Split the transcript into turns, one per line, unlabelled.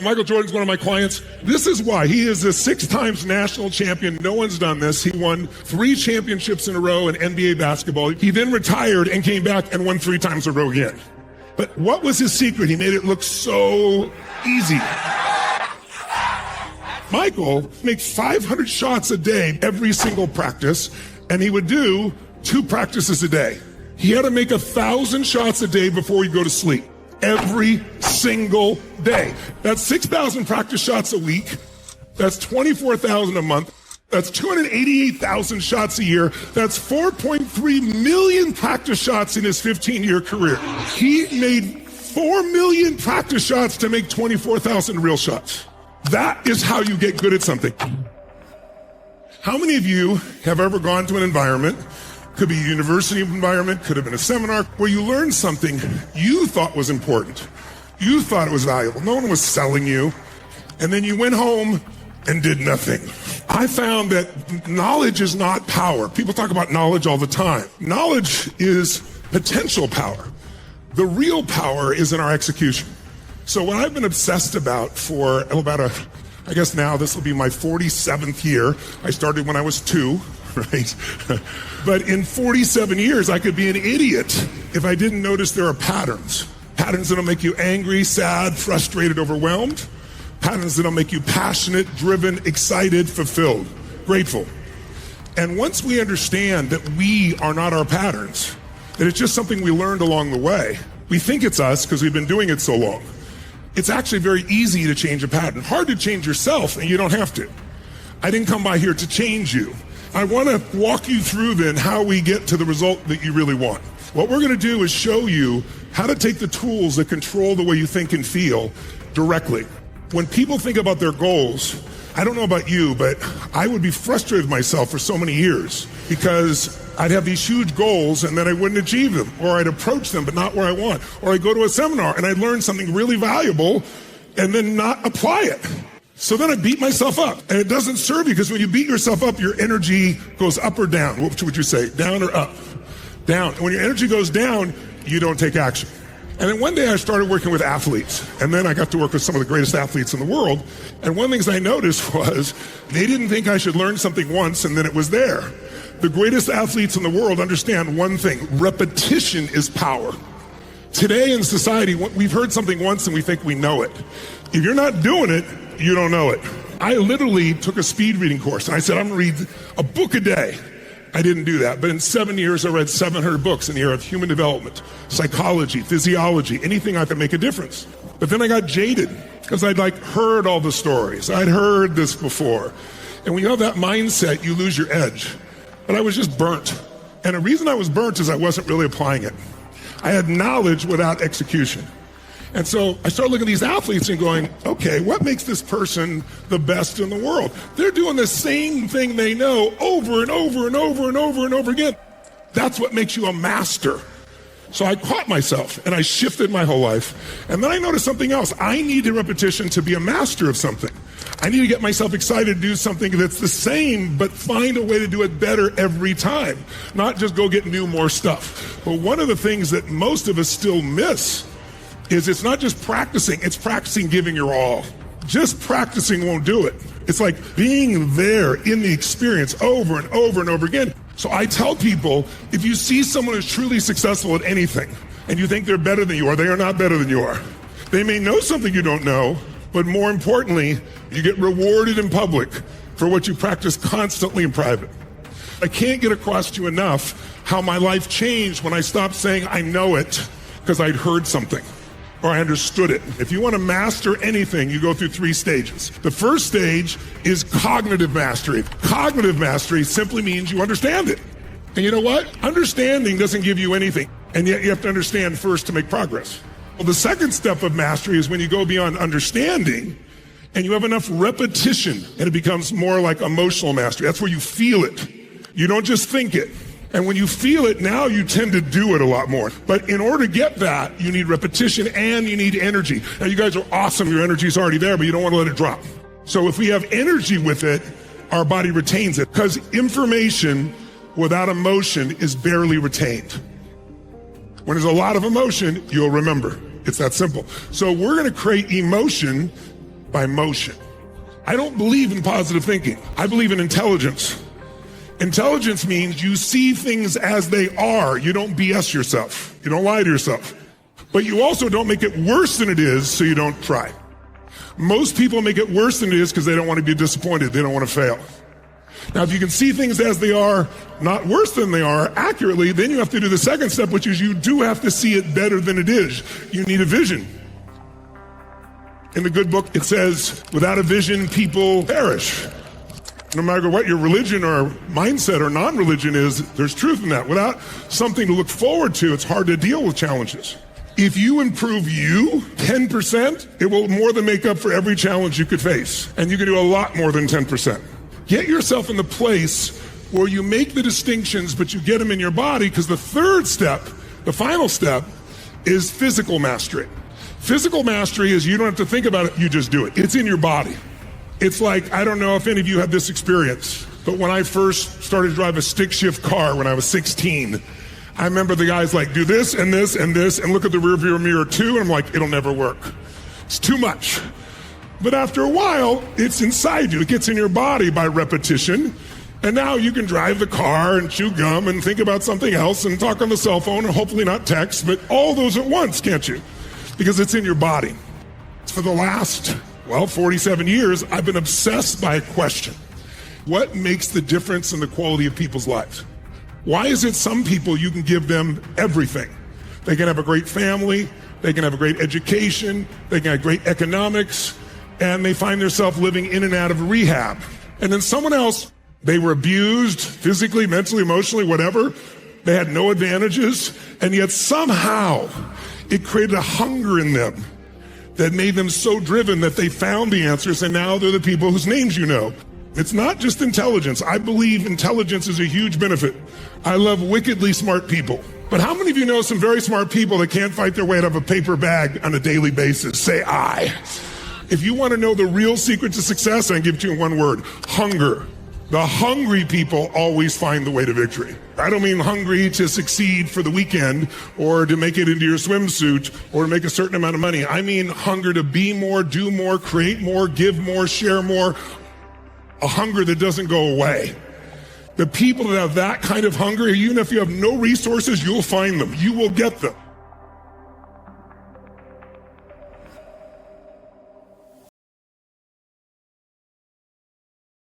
Michael Jordan's one of my clients. This is why. He is a 6 times national champion. No one's done this. He won 3 championships in a row in NBA basketball. He then retired and came back and won 3 times in a row again. But what was his secret? He made it look so easy. Michael makes 500 shots a day every single practice, and he would do 2 practices a day. He had to make 1,000 shots a day before he'd go to sleep. Every single day. That's 6,000 practice shots a week. That's 24,000 a month. That's 288,000 shots a year. That's 4.3 million practice shots in his 15-year career. He made 4 million practice shots to make 24,000 real shots. That is how you get good at something. How many of you have ever gone to an environment, could be a university environment, could have been a seminar, where you learned something you thought was important. You thought it was valuable. No one was selling you. And then you went home and did nothing. I found that knowledge is not power. People talk about knowledge all the time. Knowledge is potential power. The real power is in our execution. So what I've been obsessed about for I guess now this will be my 47th year. I started when I was 2. Right? But in 47 years, I could be an idiot if I didn't notice there are patterns. Patterns that'll make you angry, sad, frustrated, overwhelmed. Patterns that'll make you passionate, driven, excited, fulfilled, grateful. And once we understand that we are not our patterns, that it's just something we learned along the way, we think it's us because we've been doing it so long. It's actually very easy to change a pattern. Hard to change yourself, and you don't have to. I didn't come by here to change you. I want to walk you through then how we get to the result that you really want. What we're going to do is show you how to take the tools that control the way you think and feel directly. When people think about their goals, I don't know about you, but I would be frustrated with myself for so many years because I'd have these huge goals and then I wouldn't achieve them, or I'd approach them but not where I want, or I'd go to a seminar and I'd learn something really valuable and then not apply it. So then I beat myself up, and it doesn't serve you, because when you beat yourself up, your energy goes up or down. What would you say? Down or up? Down. And when your energy goes down, you don't take action. And then one day I started working with athletes, and then I got to work with some of the greatest athletes in the world. And one of the things I noticed was they didn't think I should learn something once and then it was there. The greatest athletes in the world understand one thing: repetition is power. Today in society, we've heard something once and we think we know it. If you're not doing it, you don't know it. I literally took a speed reading course and I said, I'm gonna read a book a day. I didn't do that, but in 7 years I read 700 books in the area of human development, psychology, physiology, anything I could make a difference. But then I got jaded because I'd heard all the stories. I'd heard this before. And when you have that mindset, you lose your edge. But I was just burnt. And the reason I was burnt is I wasn't really applying it. I had knowledge without execution. And so I started looking at these athletes and going, okay, what makes this person the best in the world? They're doing the same thing they know over and over and over and over and over again. That's what makes you a master. So I caught myself and I shifted my whole life. And then I noticed something else. I need a repetition to be a master of something. I need to get myself excited to do something that's the same, but find a way to do it better every time. Not just go get more stuff. But one of the things that most of us still miss is it's not just practicing, it's practicing giving your all. Just practicing won't do it. It's like being there in the experience over and over and over again. So I tell people, if you see someone who's truly successful at anything and you think they're better than you are, they are not better than you are. They may know something you don't know, but more importantly, you get rewarded in public for what you practice constantly in private. I can't get across to you enough how my life changed when I stopped saying I know it because I'd heard something or I understood it. If you want to master anything, you go through 3 stages. The first stage is cognitive mastery. Cognitive mastery simply means you understand it. And you know what? Understanding doesn't give you anything, and yet you have to understand first to make progress. Well, the second step of mastery is when you go beyond understanding and you have enough repetition, and it becomes more like emotional mastery. That's where you feel it. You don't just think it. And when you feel it, now you tend to do it a lot more. But in order to get that, you need repetition and you need energy. Now, you guys are awesome. Your energy is already there, but you don't want to let it drop. So if we have energy with it, our body retains it, because information without emotion is barely retained. When there's a lot of emotion, you'll remember. It's that simple. So we're going to create emotion by motion. I don't believe in positive thinking. I believe in intelligence. Intelligence means you see things as they are. You don't BS yourself. You don't lie to yourself. But you also don't make it worse than it is, so you don't try. Most people make it worse than it is because they don't want to be disappointed. They don't want to fail. Now, if you can see things as they are, not worse than they are, accurately, then you have to do the second step, which is you do have to see it better than it is. You need a vision. In the good book, it says, without a vision, people perish. No matter what your religion or mindset or non-religion is, there's truth in that. Without something to look forward to, it's hard to deal with challenges. If you improve you 10%, it will more than make up for every challenge you could face. And you can do a lot more than 10%. Get yourself in the place where you make the distinctions, but you get them in your body, because the third step, the final step, is physical mastery. Physical mastery is you don't have to think about it, you just do it. It's in your body. It's like, I don't know if any of you had this experience, but when I first started to drive a stick shift car when I was 16, I remember the guys like, do this and this and this, and look at the rearview mirror too, and I'm like, it'll never work. It's too much. But after a while, it's inside you. It gets in your body by repetition. And now you can drive the car and chew gum and think about something else and talk on the cell phone and hopefully not text, but all those at once, can't you? Because it's in your body. For the last, 47 years, I've been obsessed by a question. What makes the difference in the quality of people's lives? Why is it some people you can give them everything? They can have a great family, they can have a great education, they can have great economics, and they find themselves living in and out of rehab. And then someone else, they were abused physically, mentally, emotionally, whatever. They had no advantages, and yet somehow it created a hunger in them that made them so driven that they found the answers, and now they're the people whose names you know. It's not just intelligence. I believe intelligence is a huge benefit. I love wickedly smart people. But how many of you know some very smart people that can't fight their way out of a paper bag on a daily basis? Say I. If you want to know the real secret to success, I can give it to you in one word: hunger. The hungry people always find the way to victory. I don't mean hungry to succeed for the weekend or to make it into your swimsuit or to make a certain amount of money. I mean hunger to be more, do more, create more, give more, share more. A hunger that doesn't go away. The people that have that kind of hunger, even if you have no resources, you'll find them. You will get them.